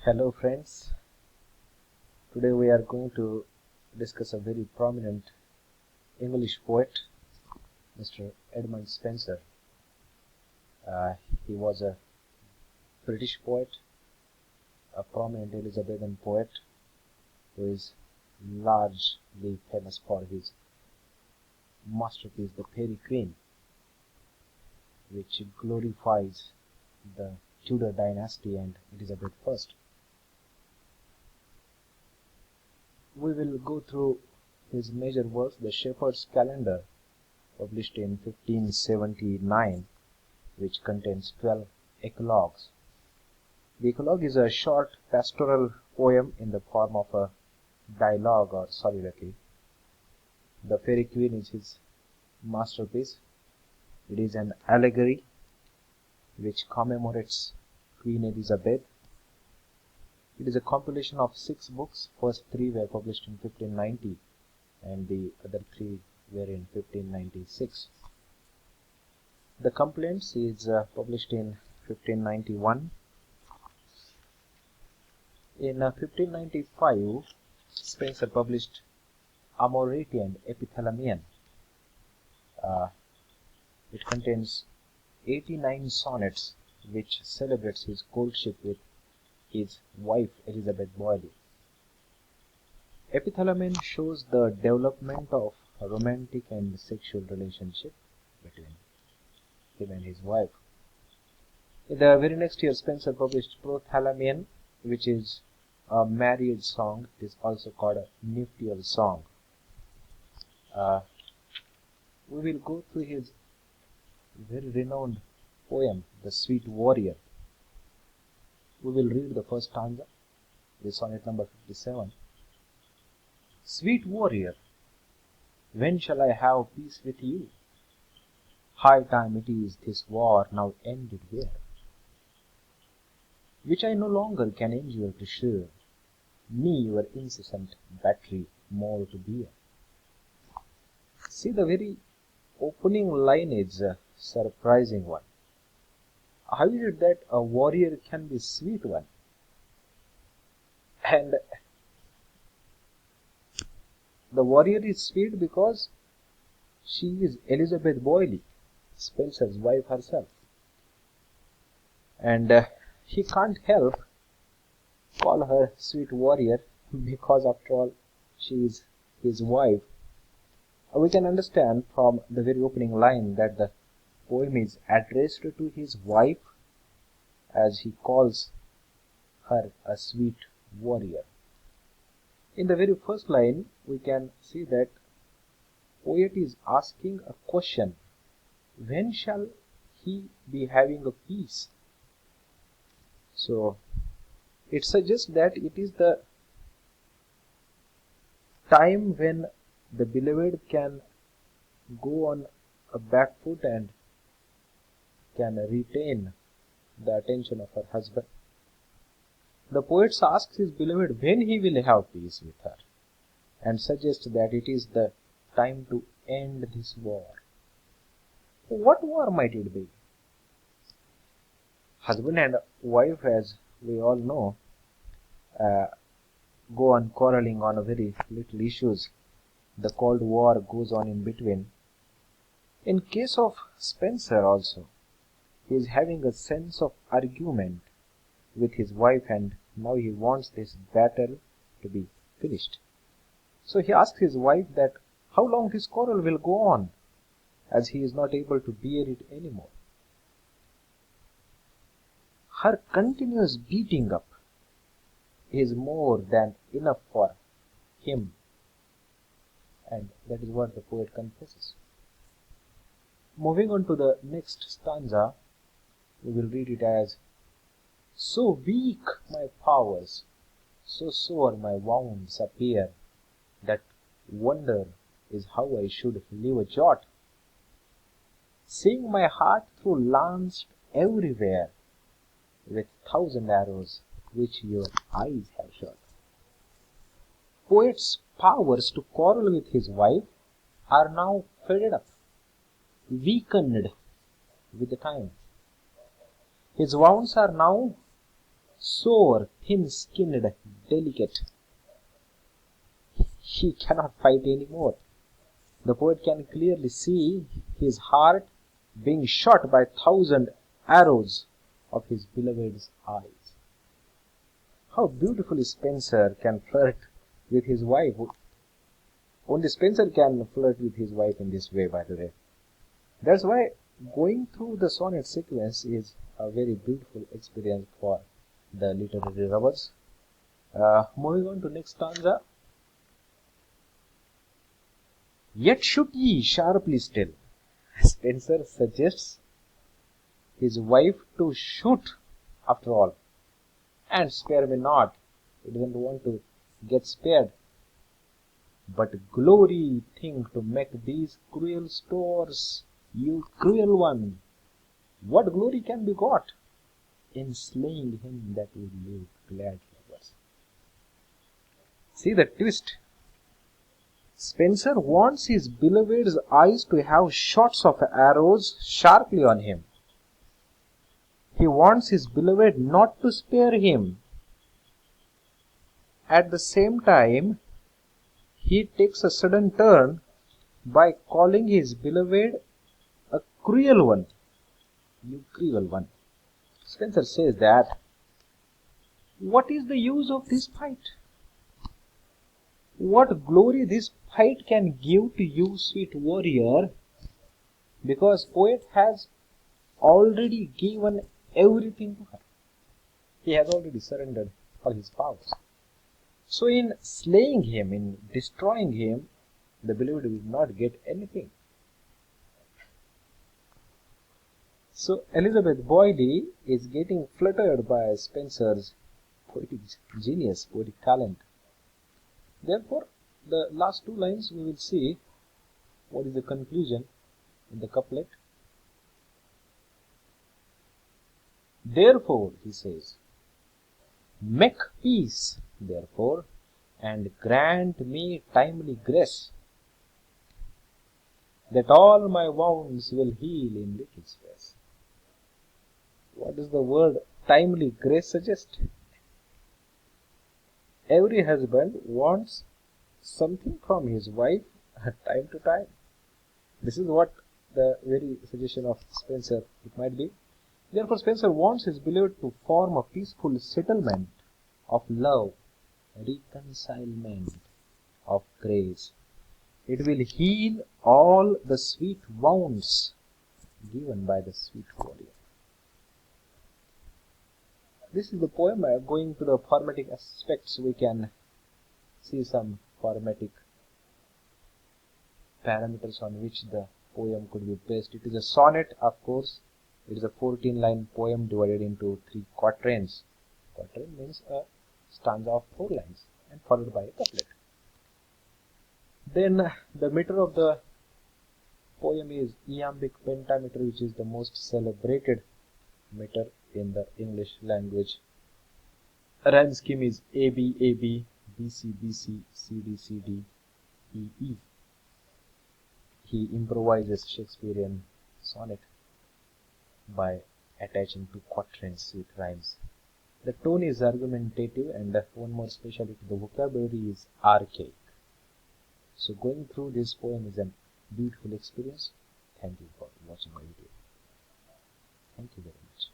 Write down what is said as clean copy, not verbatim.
Hello friends, today we are going to discuss a very prominent English poet, Mr. Edmund Spenser. Uh, he was a British poet, a prominent Elizabethan poet who is largely famous for his masterpiece, The Fairy Queen, which glorifies the Tudor dynasty and Elizabeth I. We will go through his major works, The Shepherd's Calendar, published in 1579, which contains 12 eclogues. The eclogue is a short pastoral poem in the form of a dialogue or soliloquy. The Fairy Queen is his masterpiece. It is an allegory which commemorates Queen Elizabeth. It is a compilation of 6 books. First 3 were published in 1590 and the other 3 were in 1596. The Complaints is published in 1591. In 1595, Spenser published Amoreti and Epithalamion. It contains 89 sonnets which celebrates his courtship with his wife Elizabeth Boyley. Epithalamion shows the development of a romantic and sexual relationship between him and his wife. In the very next year, Spenser published Prothalamion, which is a marriage song. It is also called a nuptial song. We will go through his very renowned poem, The Sweet Warrior. We will read the first stanza, the sonnet number 57. Sweet warrior, when shall I have peace with you? High time it is this war now ended here, which I no longer can endure to share, me your incessant battery more to bear. See, the very opening line is a surprising one. How is it that a warrior can be sweet one? And the warrior is sweet because she is Elizabeth Boyley, Spenser's wife herself. And he can't help call her sweet warrior because after all she is his wife. We can understand from the very opening line that the poem is addressed to his wife, as he calls her a sweet warrior. In the very first line, we can see that poet is asking a question: when shall he be having a peace? So it suggests that it is the time when the beloved can go on a back foot and can retain the attention of her husband. The poet asks his beloved when he will have peace with her, and suggests that it is the time to end this war. What war might it be? Husband and wife, as we all know, go on quarreling on very little issues. The Cold War goes on in between. In case of Spenser also, he is having a sense of argument with his wife, and now he wants this battle to be finished. So he asks his wife that how long this quarrel will go on, as he is not able to bear it anymore. Her continuous beating up is more than enough for him, and that is what the poet confesses. Moving on to the next stanza, we will read it as: so weak my powers, so sore my wounds appear, that wonder is how I should live a jot, seeing my heart through lanced everywhere, with 1,000 arrows which your eyes have shot. Poet's powers to quarrel with his wife are now faded up, weakened with the time. His wounds are now sore, thin-skinned, delicate. He cannot fight anymore. The poet can clearly see his heart being shot by 1,000 arrows of his beloved's eyes. How beautifully Spenser can flirt with his wife. Only Spenser can flirt with his wife in this way, by the way. That's why going through the sonnet sequence is a very beautiful experience for the literary lovers. Moving on to next stanza. Yet shoot ye sharply still. Spenser suggests his wife to shoot after all, and spare me not. He doesn't want to get spared. But glory think to make these cruel stores, you cruel one. What glory can be got in slaying him that will live glad lovers? See the twist. Spenser wants his beloved's eyes to have shots of arrows sharply on him. He wants his beloved not to spare him. At the same time, he takes a sudden turn by calling his beloved a cruel one. You cruel one. Spenser says that, what is the use of this fight? What glory this fight can give to you, sweet warrior, because poet has already given everything to her. He has already surrendered all his powers. So in slaying him, in destroying him, the beloved will not get anything. So Elizabeth Boyley is getting fluttered by Spenser's poetic genius, poetic talent. Therefore, the last two lines we will see what is the conclusion in the couplet. Therefore, he says, make peace, therefore, and grant me timely grace, that all my wounds will heal in little space. What does the word timely grace suggest? Every husband wants something from his wife time to time. This is what the very suggestion of Spenser it might be. Therefore, Spenser wants his beloved to form a peaceful settlement of love, reconcilement, of grace. It will heal all the sweet wounds given by the sweet warrior. This is the poem. Going to the formatic aspects, we can see some formatic parameters on which the poem could be based. It is a sonnet, of course. It is a 14-line poem divided into 3 quatrains. Quatrain means a stanza of 4 lines and followed by a couplet. Then the meter of the poem is iambic pentameter, which is the most celebrated meter in the English language. Rhyme scheme is AB, AB, BC, BC, CD, CD, EE. He improvises Shakespearean sonnet by attaching 2 quatrains with rhymes. The tone is argumentative, and one more specialty, the vocabulary is archaic. So going through this poem is a beautiful experience. Thank you for watching my video. Thank you very much.